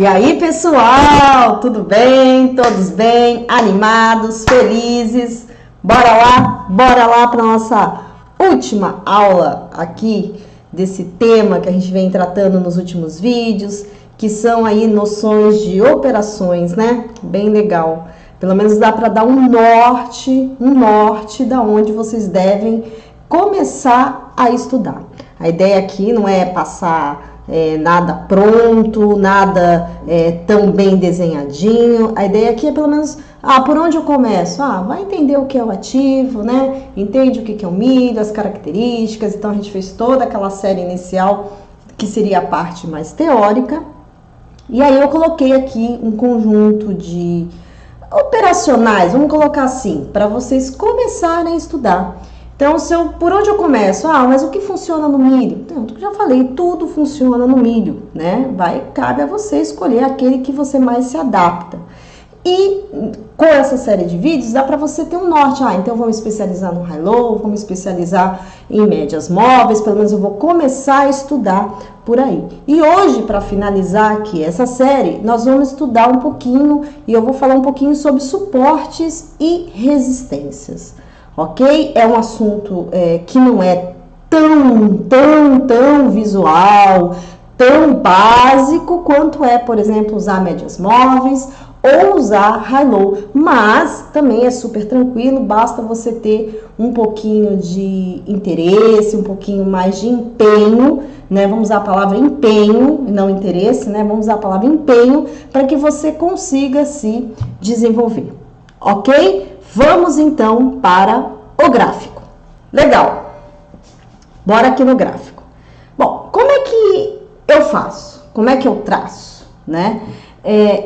E aí, pessoal, tudo bem? Todos bem? Animados, felizes? Bora lá para nossa última aula aqui desse tema que a gente vem tratando nos últimos vídeos, que são aí noções de operações, né? Bem legal. Pelo menos dá para dar um norte da onde vocês devem começar a estudar. A ideia aqui não é passar nada pronto, nada tão bem desenhadinho. A ideia aqui é pelo menos, por onde eu começo? Vai entender o que é o ativo, né? Entende o que é o milho, as características. Então a gente fez toda aquela série inicial que seria a parte mais teórica. E aí eu coloquei aqui um conjunto de operacionais, vamos colocar assim, para vocês começarem a estudar. Então, por onde eu começo? Mas o que funciona no milho? Então, eu já falei, tudo funciona no milho, né? Cabe a você escolher aquele que você mais se adapta. E com essa série de vídeos, dá para você ter um norte. Então eu vou me especializar no high-low, vou me especializar em médias móveis, pelo menos eu vou começar a estudar por aí. E hoje, para finalizar aqui essa série, nós vamos estudar um pouquinho, e eu vou falar um pouquinho sobre suportes e resistências. Ok? É um assunto que não é tão visual, tão básico quanto é, por exemplo, usar médias móveis ou usar high-low, mas também é super tranquilo, basta você ter um pouquinho de interesse, um pouquinho mais de empenho, né? Vamos usar a palavra empenho, não interesse, né? Vamos usar a palavra empenho para que você consiga se desenvolver, ok? Vamos então para o gráfico. Legal, bora aqui no gráfico. Bom, como é que eu faço? Como é que eu traço, né?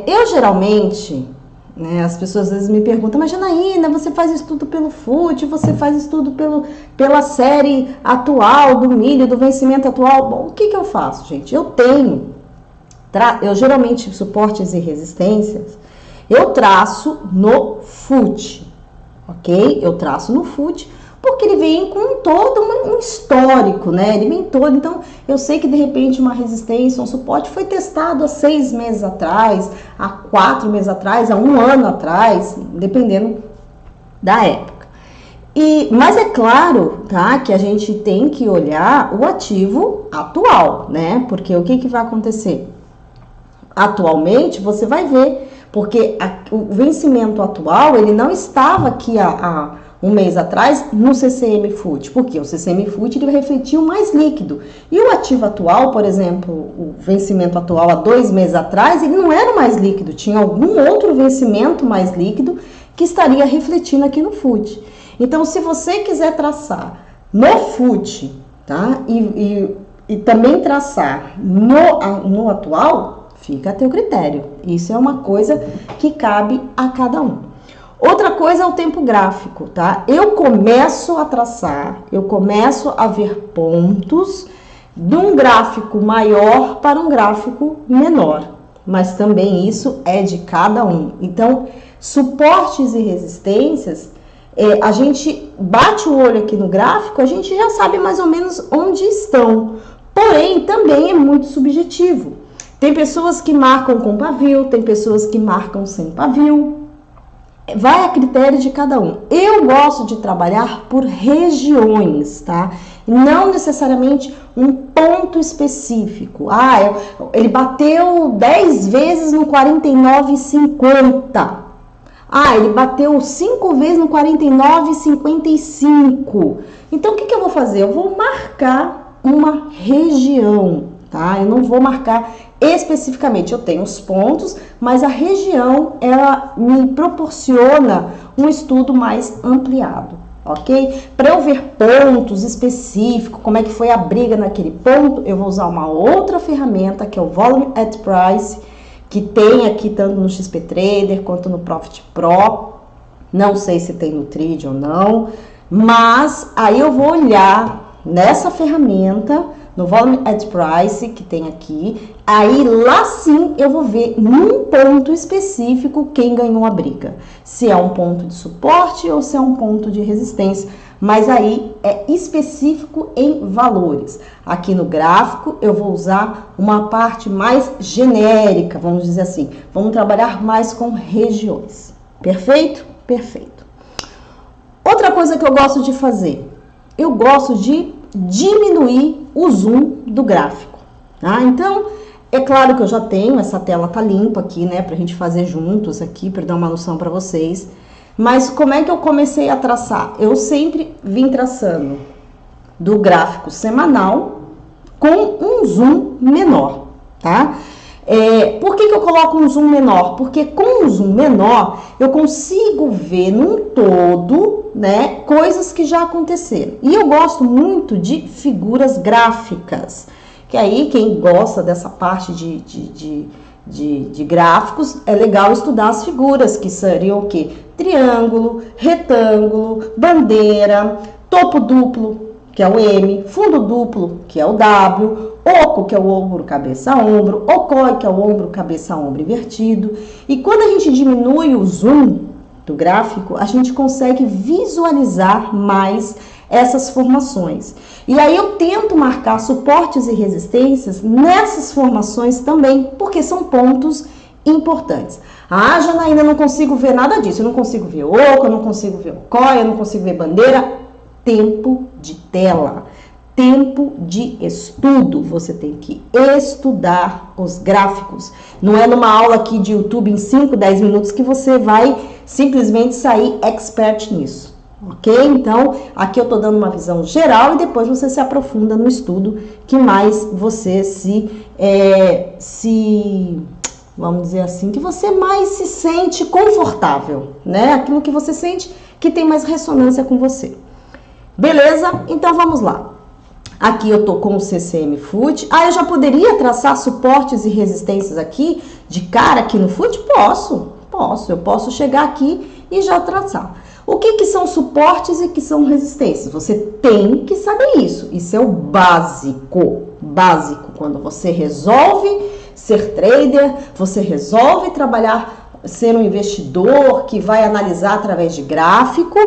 Eu geralmente, né, as pessoas às vezes me perguntam, mas Janaína, você faz estudo pelo FUT, você faz estudo pela série atual do milho, do vencimento atual. Bom, o que eu faço, gente? Eu geralmente, suportes e resistências, eu traço no FUT, ok? Eu traço no FUT, porque ele vem com todo um histórico, né? Ele vem todo, então eu sei que de repente uma resistência, um suporte foi testado há 6 meses atrás, há 4 meses atrás, há 1 ano atrás, dependendo da época. Mas é claro, tá, que a gente tem que olhar o ativo atual, né? Porque o que vai acontecer? Atualmente, você vai ver, porque o vencimento atual, ele não estava aqui há 1 mês atrás no CCM FUT, porque o CCM FUT ele refletiu mais líquido. E o ativo atual, por exemplo, o vencimento atual há 2 meses atrás, ele não era mais líquido, tinha algum outro vencimento mais líquido que estaria refletindo aqui no FUT. Então, se você quiser traçar no FUT, tá? E também traçar no atual, fica a teu critério. Isso é uma coisa que cabe a cada um. Outra coisa é o tempo gráfico, tá? Eu começo a traçar, eu começo a ver pontos de um gráfico maior para um gráfico menor, mas também isso é de cada um. Então, suportes e resistências, a gente bate o olho aqui no gráfico, a gente já sabe mais ou menos onde estão, porém também é muito subjetivo. Tem pessoas que marcam com pavio, tem pessoas que marcam sem pavio. Vai a critério de cada um. Eu gosto de trabalhar por regiões, tá? Não necessariamente um ponto específico. Ele bateu 10 vezes no 49,50. Ele bateu 5 vezes no 49,55. Então, o que eu vou fazer? Eu vou marcar uma região, tá? Eu não vou marcar especificamente, eu tenho os pontos, mas a região, ela me proporciona um estudo mais ampliado, ok? Para eu ver pontos específicos, como é que foi a briga naquele ponto, eu vou usar uma outra ferramenta, que é o Volume at Price, que tem aqui tanto no XP Trader quanto no Profit Pro. Não sei se tem no Trade ou não, mas aí eu vou olhar nessa ferramenta, no Volume at Price, que tem aqui, aí lá sim eu vou ver num ponto específico quem ganhou a briga. Se é um ponto de suporte ou se é um ponto de resistência. mas aí é específico em valores. Aqui no gráfico eu vou usar uma parte mais genérica, vamos dizer assim. Vamos trabalhar mais com regiões. Perfeito? Perfeito. Outra coisa que eu gosto de fazer, eu gosto de diminuir o zoom do gráfico, tá? Então, é claro que eu já tenho, essa tela tá limpa aqui, né, pra gente fazer juntos aqui, pra dar uma noção pra vocês. Mas como é que eu comecei a traçar? Eu sempre vim traçando do gráfico semanal com um zoom menor, tá? Por que eu coloco um zoom menor? Porque com um zoom menor eu consigo ver num todo, né, coisas que já aconteceram. E eu gosto muito de figuras gráficas, que aí quem gosta dessa parte de gráficos, é legal estudar as figuras, que seriam o quê? Triângulo, retângulo, bandeira, topo duplo, que é o M, fundo duplo, que é o W, oco, que é o ombro, cabeça, ombro, ocói, que é o ombro, cabeça, ombro invertido. E quando a gente diminui o zoom do gráfico, a gente consegue visualizar mais essas formações. E aí eu tento marcar suportes e resistências nessas formações também, porque são pontos importantes. Ah, Janaína, eu não consigo ver nada disso. Eu não consigo ver oco, eu não consigo ver ocói, eu não consigo ver bandeira. Tempo de tela, tempo de estudo. Você tem que estudar os gráficos. Não é numa aula aqui de YouTube em 5, 10 minutos que você vai simplesmente sair expert nisso, ok? Então, aqui eu tô dando uma visão geral e depois você se aprofunda no estudo que mais você vamos dizer assim, que você mais se sente confortável, né? Aquilo que você sente que tem mais ressonância com você. Beleza? Então vamos lá. Aqui eu tô com o CCM Foot. Ah, eu já poderia traçar suportes e resistências aqui de cara aqui no Foot? Posso. Eu posso chegar aqui e já traçar. O que são suportes e que são resistências? Você tem que saber isso. Isso é o básico. Básico. Quando você resolve ser trader, você resolve trabalhar, ser um investidor que vai analisar através de gráfico,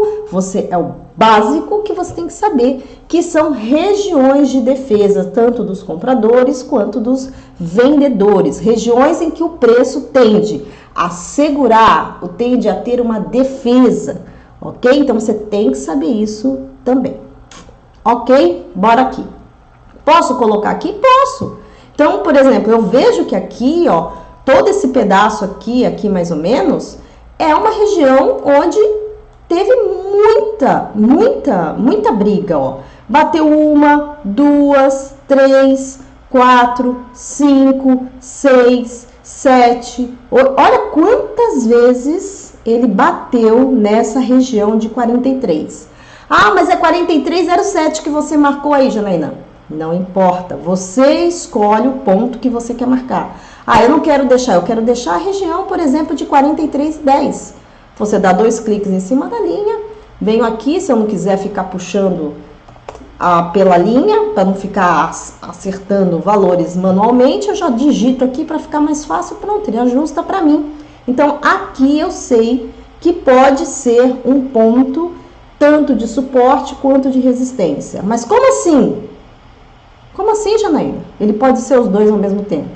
é o básico que você tem que saber, que são regiões de defesa, tanto dos compradores quanto dos vendedores. Regiões em que o preço tende a segurar, tende a ter uma defesa, ok? Então, você tem que saber isso também. Ok? Bora aqui. Posso colocar aqui? Posso. Então, por exemplo, eu vejo que aqui, ó, todo esse pedaço aqui mais ou menos, é uma região onde teve muita briga, ó. Bateu 1, 2, 3, 4, 5, 6, 7. Olha quantas vezes ele bateu nessa região de 43. Ah, mas é 43,07 que você marcou aí, Janaína. Não importa, você escolhe o ponto que você quer marcar. Ah, eu não quero deixar, eu quero deixar a região, por exemplo, de 43,10. Você dá 2 cliques em cima da linha, venho aqui, se eu não quiser ficar puxando pela linha, para não ficar acertando valores manualmente, eu já digito aqui para ficar mais fácil, pronto, ele ajusta para mim. Então, aqui eu sei que pode ser um ponto tanto de suporte quanto de resistência. Mas como assim? Como assim, Janaína? Ele pode ser os dois ao mesmo tempo?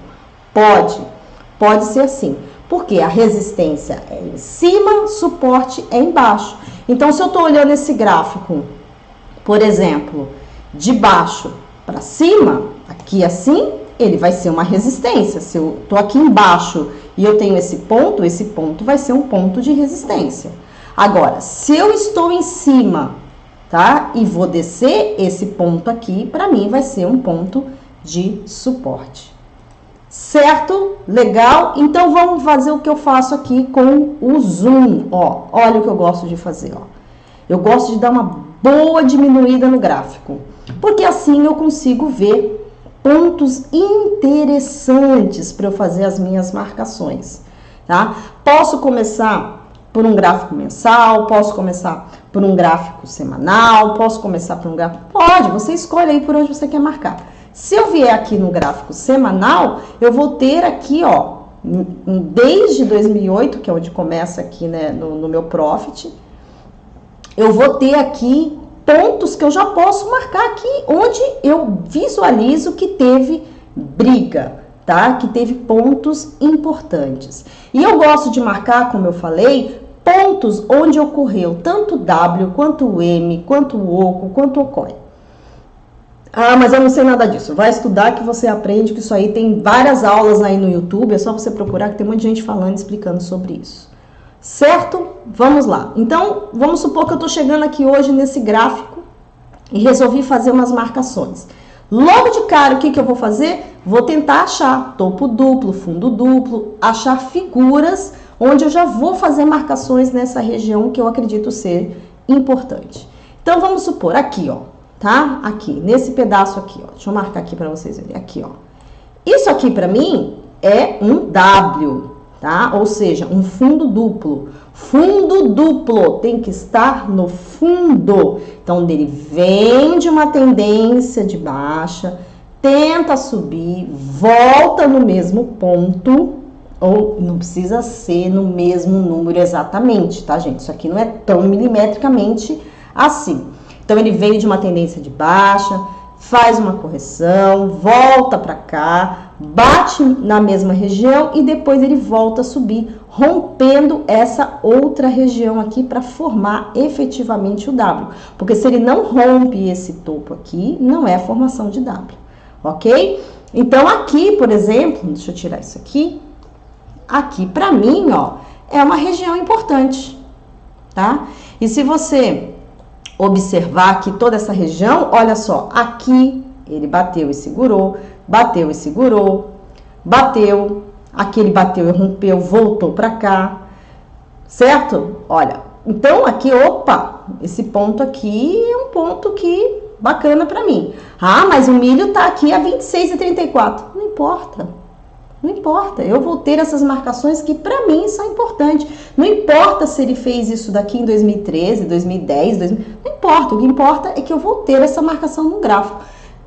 Pode ser assim. Porque a resistência é em cima, suporte é embaixo. Então, se eu estou olhando esse gráfico, por exemplo, de baixo para cima, aqui assim, ele vai ser uma resistência. Se eu estou aqui embaixo e eu tenho esse ponto vai ser um ponto de resistência. Agora, se eu estou em cima, tá? E vou descer, esse ponto aqui, para mim, vai ser um ponto de suporte. Certo? Legal? Então, vamos fazer o que eu faço aqui com o zoom, ó. Olha o que eu gosto de fazer, ó. Eu gosto de dar uma boa diminuída no gráfico, porque assim eu consigo ver pontos interessantes para eu fazer as minhas marcações, tá? Posso começar por um gráfico mensal, posso começar por um gráfico semanal, posso começar por um gráfico... Pode, você escolhe aí por onde você quer marcar. Se eu vier aqui no gráfico semanal, eu vou ter aqui, ó, desde 2008, que é onde começa aqui, né, no meu Profit, eu vou ter aqui pontos que eu já posso marcar aqui, onde eu visualizo que teve briga, tá? Que teve pontos importantes. E eu gosto de marcar, como eu falei, pontos onde ocorreu tanto W, quanto o M, quanto o oco, quanto o COI. Ah, mas eu não sei nada disso. Vai estudar que você aprende, que isso aí tem várias aulas aí no YouTube, é só você procurar que tem muita gente falando, explicando sobre isso. Certo? Vamos lá. Então, vamos supor que eu tô chegando aqui hoje nesse gráfico e resolvi fazer umas marcações. Logo de cara, o que eu vou fazer? Vou tentar achar topo duplo, fundo duplo, achar figuras onde eu já vou fazer marcações nessa região que eu acredito ser importante. Então, vamos supor, aqui, ó. Tá? Aqui, nesse pedaço aqui, ó. Deixa eu marcar aqui para vocês verem. Aqui, ó. Isso aqui para mim é um W, tá? Ou seja, um fundo duplo. Fundo duplo tem que estar no fundo. Então, ele vem de uma tendência de baixa, tenta subir, volta no mesmo ponto, ou não precisa ser no mesmo número exatamente, tá, gente? Isso aqui não é tão milimetricamente assim. Então, ele veio de uma tendência de baixa, faz uma correção, volta para cá, bate na mesma região e depois ele volta a subir, rompendo essa outra região aqui para formar efetivamente o W. Porque se ele não rompe esse topo aqui, não é a formação de W, ok? Então, aqui, por exemplo, deixa eu tirar isso aqui. Aqui, para mim, ó, é uma região importante, tá? E se você observar aqui toda essa região, olha só, aqui ele bateu e segurou, bateu e segurou, bateu, aqui ele bateu e rompeu, voltou para cá, certo? Olha, então aqui, opa, esse ponto aqui é um ponto que bacana para mim. Ah, mas o milho tá aqui a 26,34, não importa. Não importa, eu vou ter essas marcações que para mim são importantes. Não importa se ele fez isso daqui em 2013, 2010, não importa. O que importa é que eu vou ter essa marcação no gráfico.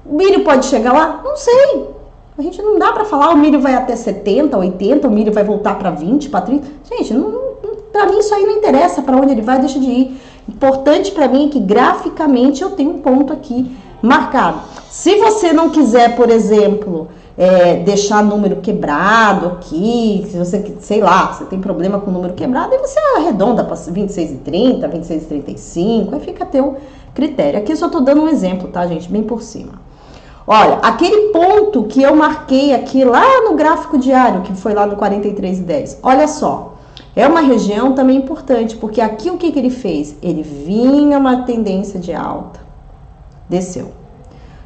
O milho pode chegar lá? Não sei. A gente não dá para falar o milho vai até 70, 80, o milho vai voltar para 20, para 30. Gente, para mim isso aí não interessa para onde ele vai, deixa de ir. Importante para mim é que graficamente eu tenho um ponto aqui marcado. Se você não quiser, por exemplo, deixar número quebrado aqui, se você, sei lá, você tem problema com o número quebrado, aí você arredonda para 26,30, 26,35, aí fica a teu critério. Aqui eu só tô dando um exemplo, tá, gente? Bem por cima. Olha, aquele ponto que eu marquei aqui lá no gráfico diário, que foi lá no 43,10, olha só, é uma região também importante, porque aqui o que ele fez? Ele vinha uma tendência de alta, desceu.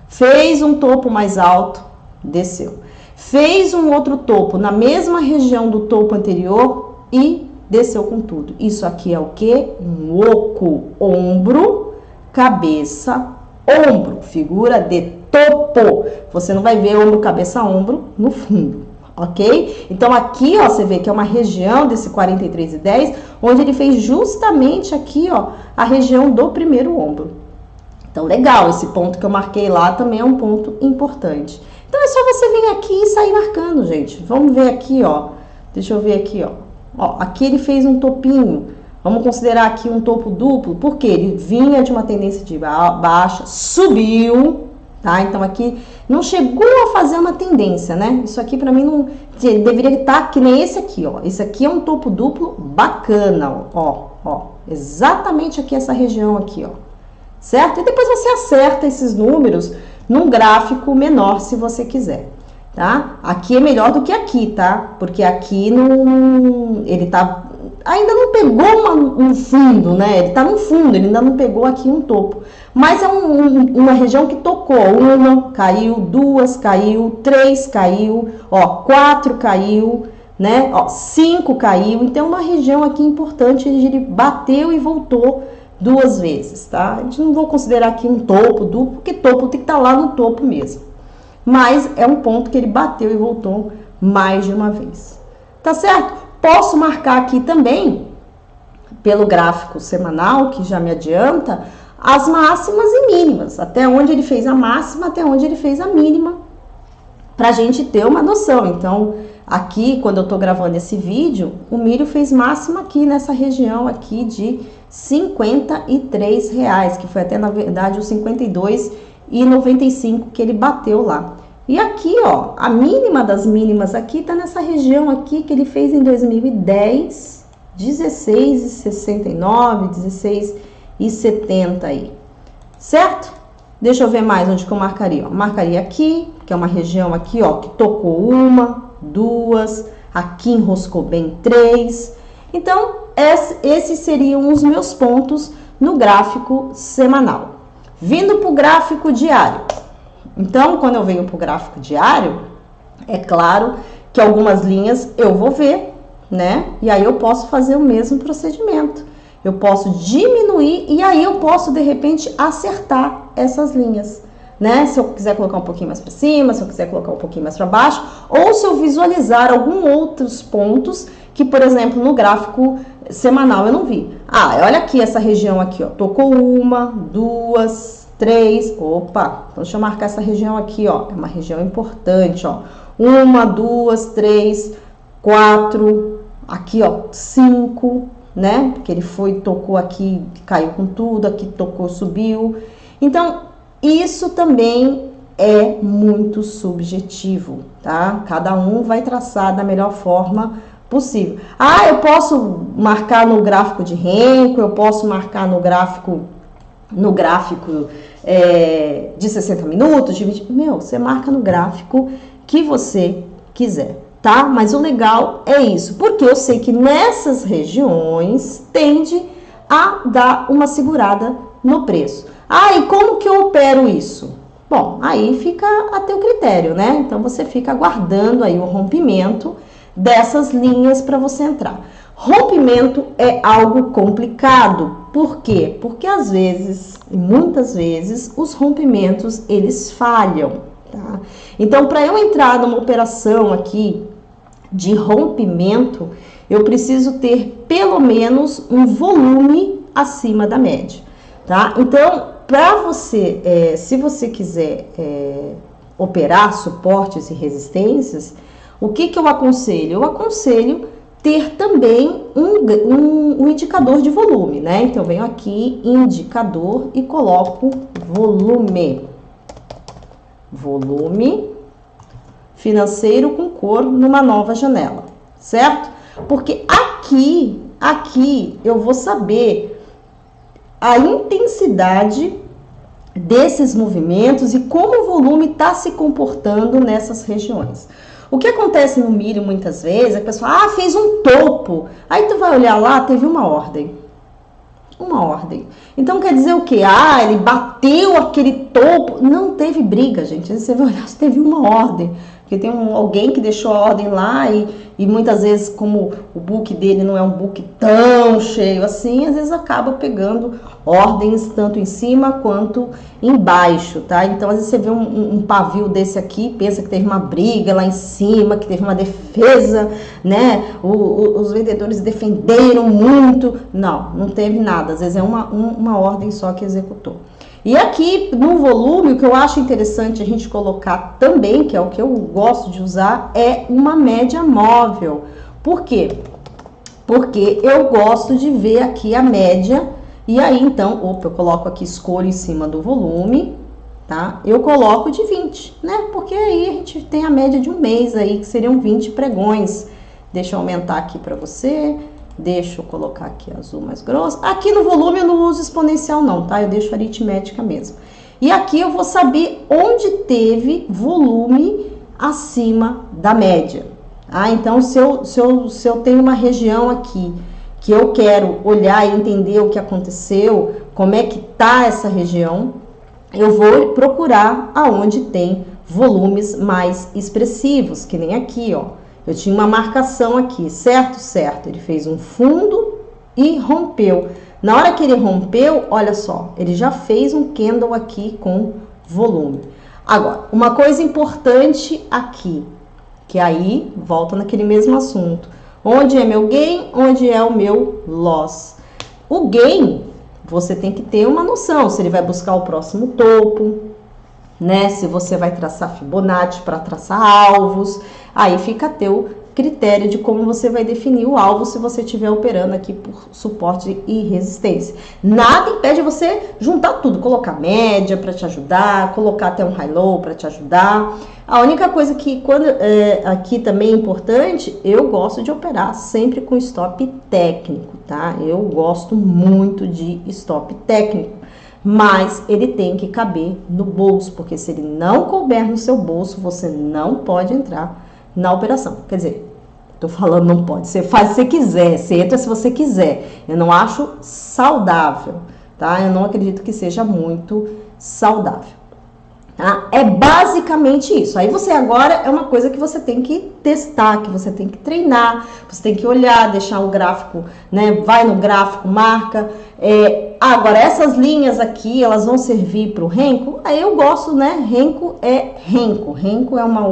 Fez um topo mais alto, desceu. Fez um outro topo na mesma região do topo anterior e desceu com tudo. Isso aqui é o que? Um oco, ombro, cabeça, ombro. Figura de topo. Você não vai ver ombro, cabeça, ombro no fundo, ok? Então aqui, ó, você vê que é uma região desse 43,10, onde ele fez justamente aqui, ó, a região do primeiro ombro. Então, legal, esse ponto que eu marquei lá também é um ponto importante. Então, é só você vir aqui e sair marcando, gente. Vamos ver aqui, ó. Deixa eu ver aqui, ó. Ó, aqui ele fez um topinho. Vamos considerar aqui um topo duplo, porque ele vinha de uma tendência de baixa, subiu, tá? Então, aqui não chegou a fazer uma tendência, né? Isso aqui, pra mim, não deveria estar que nem esse aqui, ó. Esse aqui é um topo duplo bacana, ó. Exatamente aqui, essa região aqui, ó. Certo? E depois você acerta esses números num gráfico menor, se você quiser, tá? Aqui é melhor do que aqui, tá? Porque aqui ele tá, ainda não pegou um fundo, né? Ele tá no fundo, ele ainda não pegou aqui um topo. Mas é uma região que tocou. Uma caiu, duas caiu, três caiu, ó, 4 caiu, né? Ó, 5 caiu. Então, uma região aqui importante, ele bateu e voltou 2 vezes, tá? A gente não vou considerar aqui um topo duplo, porque topo tem que estar lá no topo mesmo. Mas é um ponto que ele bateu e voltou mais de uma vez. Tá certo? Posso marcar aqui também, pelo gráfico semanal, que já me adianta, as máximas e mínimas. Até onde ele fez a máxima, até onde ele fez a mínima, pra gente ter uma noção. Então, aqui, quando eu tô gravando esse vídeo, o milho fez máxima aqui nessa região aqui de R$ 53, que foi até, na verdade, os 52,95 que ele bateu lá. E aqui, ó, a mínima das mínimas aqui tá nessa região aqui que ele fez em 2010, 16,69, 16,70 aí, certo? Deixa eu ver mais onde que eu marcaria, ó. Marcaria aqui, que é uma região aqui, ó, que tocou uma, duas, aqui enroscou bem 3. Então, esses seriam os meus pontos no gráfico semanal. Vindo para o gráfico diário. Então, quando eu venho para o gráfico diário, é claro que algumas linhas eu vou ver, né? E aí eu posso fazer o mesmo procedimento. Eu posso diminuir e aí eu posso, de repente, acertar essas linhas, né? Se eu quiser colocar um pouquinho mais para cima, se eu quiser colocar um pouquinho mais para baixo, ou se eu visualizar alguns outros pontos que, por exemplo, no gráfico semanal eu não vi. Ah, olha aqui essa região aqui, ó. Tocou uma, duas, 3. Opa, então deixa eu marcar essa região aqui, ó. É uma região importante, ó. 1, 2, 3, 4. Aqui, ó, 5, né? Porque ele tocou aqui, caiu com tudo. Aqui tocou, subiu. Então, isso também é muito subjetivo, tá? Cada um vai traçar da melhor forma possível. Ah, eu posso marcar no gráfico de Renko, eu posso marcar no gráfico de 60 minutos, de 20... Meu, você marca no gráfico que você quiser, tá? Mas o legal é isso, porque eu sei que nessas regiões tende a dar uma segurada no preço. Ah, e como que eu opero isso? Bom, aí fica a teu critério, né? Então, você fica aguardando aí o rompimento dessas linhas para você entrar. Rompimento é algo complicado. Por quê? Porque às vezes, muitas vezes, os rompimentos, eles falham, tá? Então, para eu entrar numa operação aqui de rompimento, eu preciso ter pelo menos um volume acima da média, tá? Então, para você, se você quiser operar suportes e resistências, o que eu aconselho? Eu aconselho ter também um indicador de volume, né? Então, eu venho aqui, indicador, e coloco volume. Volume financeiro com cor numa nova janela, certo? Porque aqui eu vou saber a intensidade desses movimentos e como o volume está se comportando nessas regiões. O que acontece no milho muitas vezes é que a pessoa, fez um topo. Aí tu vai olhar lá, teve uma ordem. Uma ordem. Então quer dizer o quê? Ele bateu aquele topo. Não teve briga, gente. Você vai olhar se teve uma ordem. Porque tem alguém que deixou a ordem lá e muitas vezes, como o book dele não é um book tão cheio assim, às vezes acaba pegando ordens tanto em cima quanto embaixo, tá? Então, às vezes você vê um pavio desse aqui, pensa que teve uma briga lá em cima, que teve uma defesa, né? Os vendedores defenderam muito. Não teve nada. Às vezes é uma ordem só que executou. E aqui no volume, o que eu acho interessante a gente colocar também, que é o que eu gosto de usar, é uma média móvel. Por quê? Porque eu gosto de ver aqui a média, e aí então, eu coloco aqui, escolho em cima do volume, tá? Eu coloco de 20, né? Porque aí a gente tem a média de um mês aí, que seriam 20 pregões. Deixa eu aumentar aqui para você. Deixa eu colocar aqui azul mais grosso. Aqui no volume eu não uso exponencial não, tá? Eu deixo aritmética mesmo. E aqui eu vou saber onde teve volume acima da média. Então, se eu tenho uma região aqui que eu quero olhar e entender o que aconteceu, como é que tá essa região, eu vou procurar aonde tem volumes mais expressivos, que nem aqui, ó. Eu tinha uma marcação aqui, certo? Ele fez um fundo e rompeu. Na hora que ele rompeu, olha só, ele já fez um candle aqui com volume. Agora, uma coisa importante aqui, que aí volta naquele mesmo assunto. Onde é meu gain? Onde é o meu loss? O gain, você tem que ter uma noção, se ele vai buscar o próximo topo, né? Se você vai traçar Fibonacci para traçar alvos, aí fica a teu critério de como você vai definir o alvo se você estiver operando aqui por suporte e resistência. Nada impede você juntar tudo, colocar média para te ajudar, colocar até um high-low para te ajudar. A única coisa que aqui também é importante, eu gosto de operar sempre com stop técnico, tá? Eu gosto muito de stop técnico, mas ele tem que caber no bolso, porque se ele não couber no seu bolso, você não pode entrar na operação. Quer dizer, tô falando não pode, você faz se você quiser, você entra se você quiser. Eu não acho saudável, tá? Eu não acredito que seja muito saudável. Tá? É basicamente isso. Aí você agora é uma coisa que você tem que testar, que você tem que treinar, você tem que olhar, deixar o gráfico, né? Vai no gráfico, marca. Agora, essas linhas aqui, elas vão servir para o Renko? Aí eu gosto, né? Renko é Renko. Renko é uma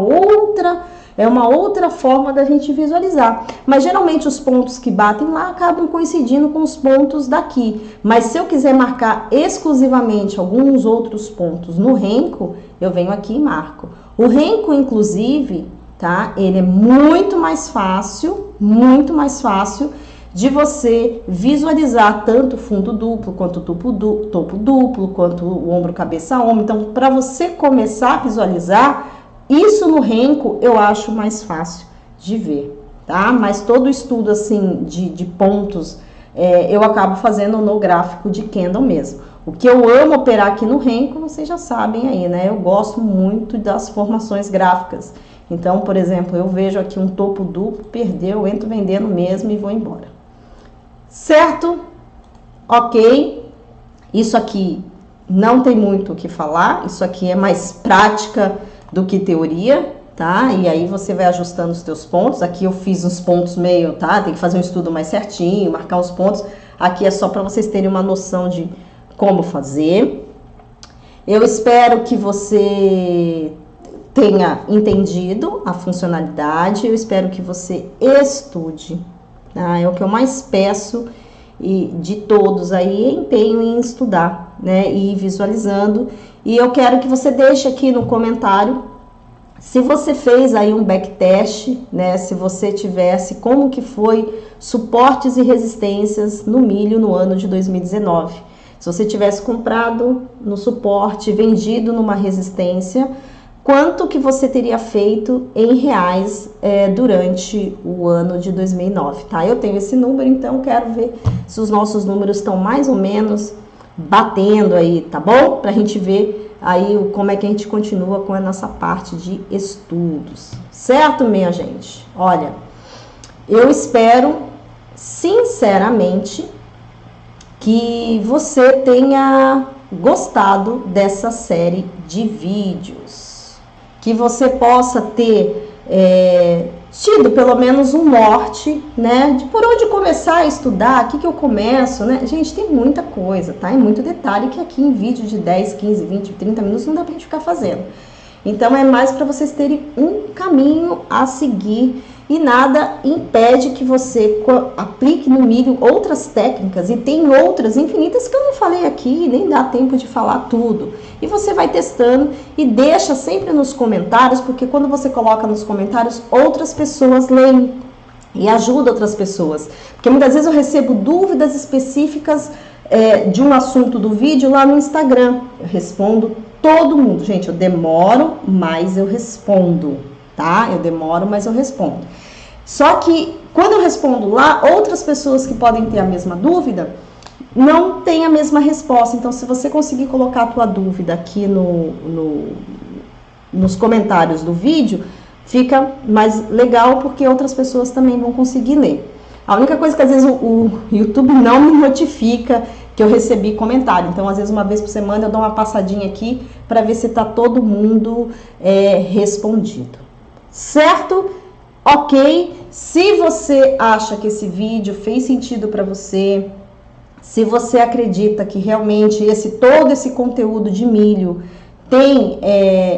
outra forma da gente visualizar. Mas geralmente os pontos que batem lá acabam coincidindo com os pontos daqui. Mas se eu quiser marcar exclusivamente alguns outros pontos no Renko, eu venho aqui e marco. O Renko, inclusive, tá? Ele é muito mais fácil de você visualizar tanto fundo duplo, quanto topo duplo, quanto o ombro, cabeça, ombro. Então, para você começar a visualizar, isso no Renko eu acho mais fácil de ver, tá? Mas todo o estudo, assim, de pontos, eu acabo fazendo no gráfico de candle mesmo. O que eu amo operar aqui no Renko, vocês já sabem aí, né? Eu gosto muito das formações gráficas. Então, por exemplo, eu vejo aqui um topo duplo, perdeu, eu entro vendendo mesmo e vou embora. Certo? Ok. Isso aqui não tem muito o que falar, isso aqui é mais prática do que teoria, tá? E aí você vai ajustando os teus pontos. Aqui eu fiz uns pontos meio, tá? Tem que fazer um estudo mais certinho, marcar os pontos. Aqui é só para vocês terem uma noção de como fazer. Eu espero que você tenha entendido a funcionalidade. Eu espero que você estude, tá? É o que eu mais peço e de todos aí, empenho em estudar, né? E ir visualizando. E eu quero que você deixe aqui no comentário se você fez aí um backtest, né? Se você tivesse, como que foi suportes e resistências no milho no ano de 2019. Se você tivesse comprado no suporte, vendido numa resistência, quanto que você teria feito em reais durante o ano de 2009, tá? Eu tenho esse número, então quero ver se os nossos números estão mais ou menos batendo aí, tá bom? Pra gente ver aí como é que a gente continua com a nossa parte de estudos, certo, minha gente? Olha, eu espero sinceramente que você tenha gostado dessa série de vídeos, que você possa ter tido pelo menos um norte, né, de por onde começar a estudar, o que eu começo, né? Gente, tem muita coisa, tá? É muito detalhe que aqui em vídeo de 10, 15, 20, 30 minutos não dá pra gente ficar fazendo. Então, é mais para vocês terem um caminho a seguir e nada impede que você aplique no milho outras técnicas, e tem outras infinitas que eu não falei aqui, nem dá tempo de falar tudo. E você vai testando e deixa sempre nos comentários, porque quando você coloca nos comentários, outras pessoas leem e ajuda outras pessoas. Porque muitas vezes eu recebo dúvidas específicas de um assunto do vídeo lá no Instagram. Eu respondo todo mundo. Gente, eu demoro, mas eu respondo, tá? Eu demoro, mas eu respondo. Só que quando eu respondo lá, outras pessoas que podem ter a mesma dúvida não têm a mesma resposta. Então, se você conseguir colocar a tua dúvida aqui nos comentários do vídeo, fica mais legal, porque outras pessoas também vão conseguir ler. A única coisa que às vezes o YouTube não me notifica que eu recebi comentário. Então, às vezes, uma vez por semana eu dou uma passadinha aqui para ver se tá todo mundo respondido. Certo? Ok? Se você acha que esse vídeo fez sentido para você, se você acredita que realmente todo esse conteúdo de milho tem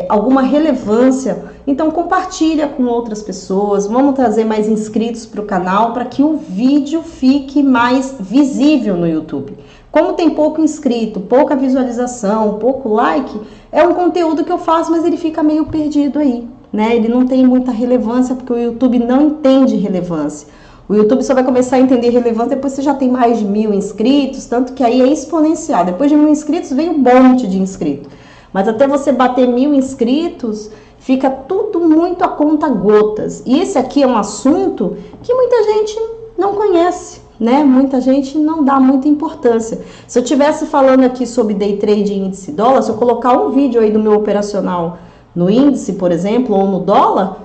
alguma relevância, então compartilha com outras pessoas. Vamos trazer mais inscritos para o canal para que o vídeo fique mais visível no YouTube. Como tem pouco inscrito, pouca visualização, pouco like, é um conteúdo que eu faço, mas ele fica meio perdido aí, né? Ele não tem muita relevância, porque o YouTube não entende relevância. O YouTube só vai começar a entender relevância depois que você já tem mais de 1.000 inscritos, tanto que aí é exponencial. Depois de 1.000 inscritos, vem um monte de inscritos. Mas até você bater 1.000 inscritos, fica tudo muito a conta gotas. E esse aqui é um assunto que muita gente não conhece, né? Muita gente não dá muita importância. Se eu estivesse falando aqui sobre day trade em índice dólar, se eu colocar um vídeo aí do meu operacional no índice, por exemplo, ou no dólar,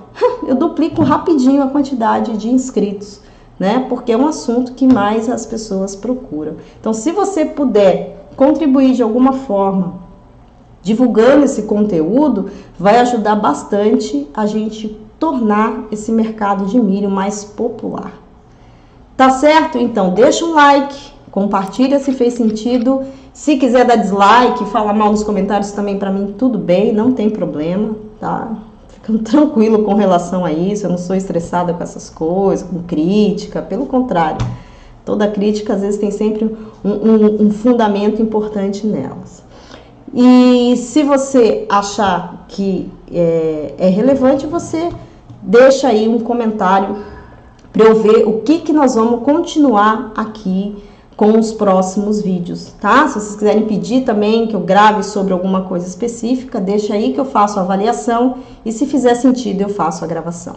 eu duplico rapidinho a quantidade de inscritos, né? Porque é um assunto que mais as pessoas procuram. Então, se você puder contribuir de alguma forma, divulgando esse conteúdo, vai ajudar bastante a gente tornar esse mercado de milho mais popular. Tá certo? Então, deixa um like, compartilha se fez sentido. Se quiser dar dislike, falar mal nos comentários também, para mim tudo bem, não tem problema, tá? Ficando tranquilo com relação a isso, eu não sou estressada com essas coisas, com crítica, pelo contrário. Toda crítica, às vezes, tem sempre um fundamento importante nelas. E se você achar que é relevante, você deixa aí um comentário para eu ver o que nós vamos continuar aqui com os próximos vídeos, tá? Se vocês quiserem pedir também que eu grave sobre alguma coisa específica, deixa aí que eu faço a avaliação e se fizer sentido eu faço a gravação.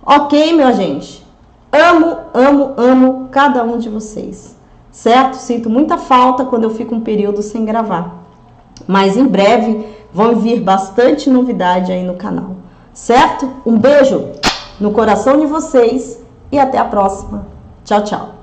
Ok, minha gente? Amo, amo, amo cada um de vocês, certo? Sinto muita falta quando eu fico um período sem gravar. Mas em breve vão vir bastante novidade aí no canal, certo? Um beijo no coração de vocês e até a próxima. Tchau, tchau.